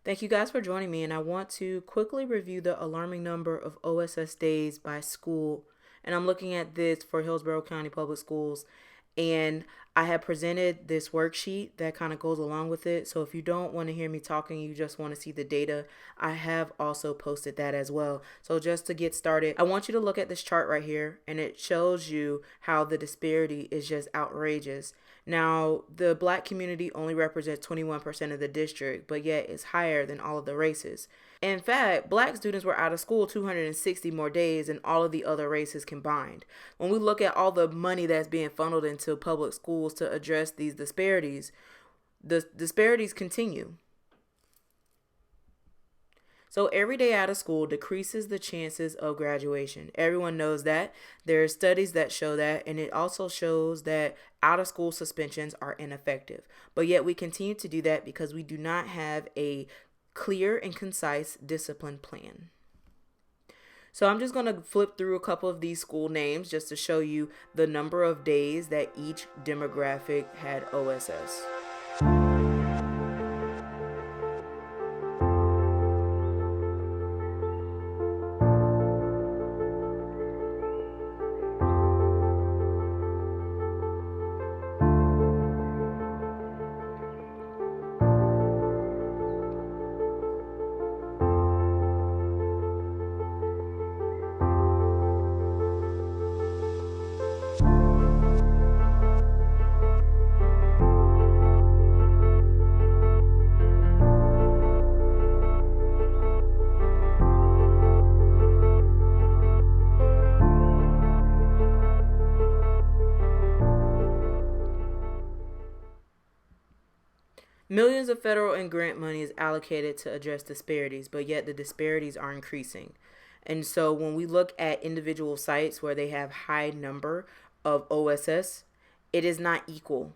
Thank you guys for joining me, and I want to quickly review the alarming number of OSS days by school. And I'm looking at this for Hillsborough County Public Schools, and I have presented this worksheet that kind of goes along with it. So if you don't want to hear me talking, you just want to see the data, I have also posted that as well. So just to get started, I want you to look at this chart right here, and it shows you how the disparity is just outrageous. Now, the black community only represents 21% of the district, but yet it's higher than all of the races. In fact, black students were out of school 260 more days than all of the other races combined. When we look at all the money that's being funneled into public schools to address these disparities, the disparities continue. So every day out of school decreases the chances of graduation. Everyone knows that. There are studies that show that, and it also shows that out of school suspensions are ineffective. But yet we continue to do that because we do not have a clear and concise discipline plan. So I'm just going to flip through a couple of these school names just to show you the number of days that each demographic had OSS. Millions of federal and grant money is allocated to address disparities, but yet the disparities are increasing. And so when we look at individual sites where they have high number of OSS, it is not equal.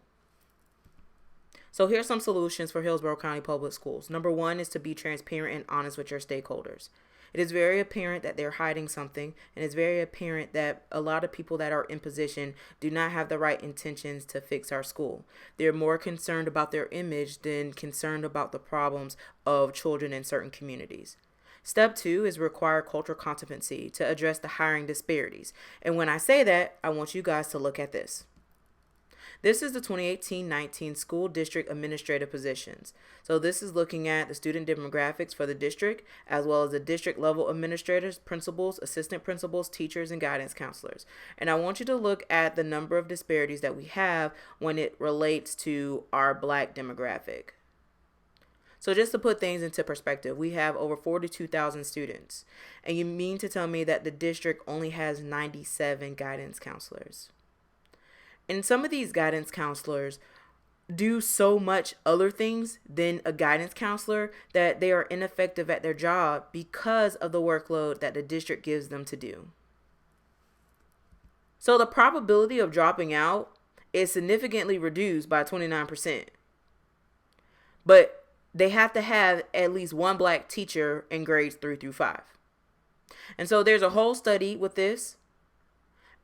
So here's some solutions for Hillsborough County Public Schools. Number one is to be transparent and honest with your stakeholders. It is very apparent that they're hiding something, and it's very apparent that a lot of people that are in position do not have the right intentions to fix our school. They're more concerned about their image than concerned about the problems of children in certain communities. Step two is require cultural competency to address the hiring disparities. And when I say that, I want you guys to look at this. This is the 2018-19 school district administrative positions. So this is looking at the student demographics for the district, as well as the district level administrators, principals, assistant principals, teachers, and guidance counselors. And I want you to look at the number of disparities that we have when it relates to our black demographic. So just to put things into perspective, we have over 42,000 students. And you mean to tell me that the district only has 97 guidance counselors? And some of these guidance counselors do so much other things than a guidance counselor that they are ineffective at their job because of the workload that the district gives them to do. So the probability of dropping out is significantly reduced by 29%. But they have to have at least one black teacher in grades 3 through 5. And so there's a whole study with this.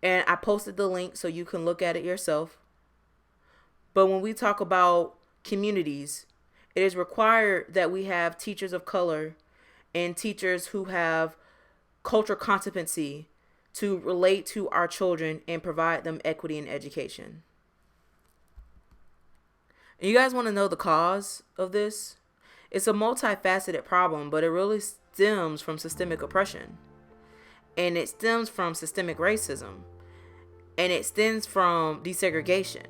And I posted the link so you can look at it yourself. But when we talk about communities, it is required that we have teachers of color and teachers who have cultural competency to relate to our children and provide them equity in education. And you guys want to know the cause of this? It's a multifaceted problem, but it really stems from systemic oppression. And it stems from systemic racism. And it stems from desegregation.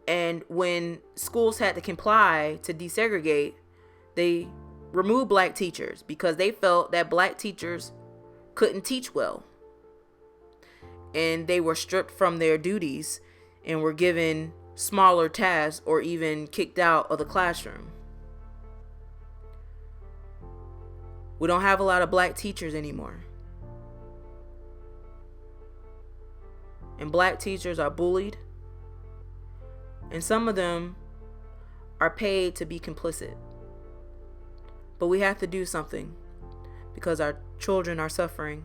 And when schools had to comply to desegregate, they removed black teachers because they felt that black teachers couldn't teach well. And they were stripped from their duties and were given smaller tasks or even kicked out of the classroom. We don't have a lot of black teachers anymore. And black teachers are bullied. And some of them are paid to be complicit. But we have to do something because our children are suffering.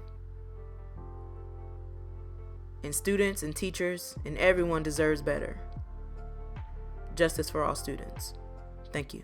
And students and teachers and everyone deserves better. Justice for all students. Thank you.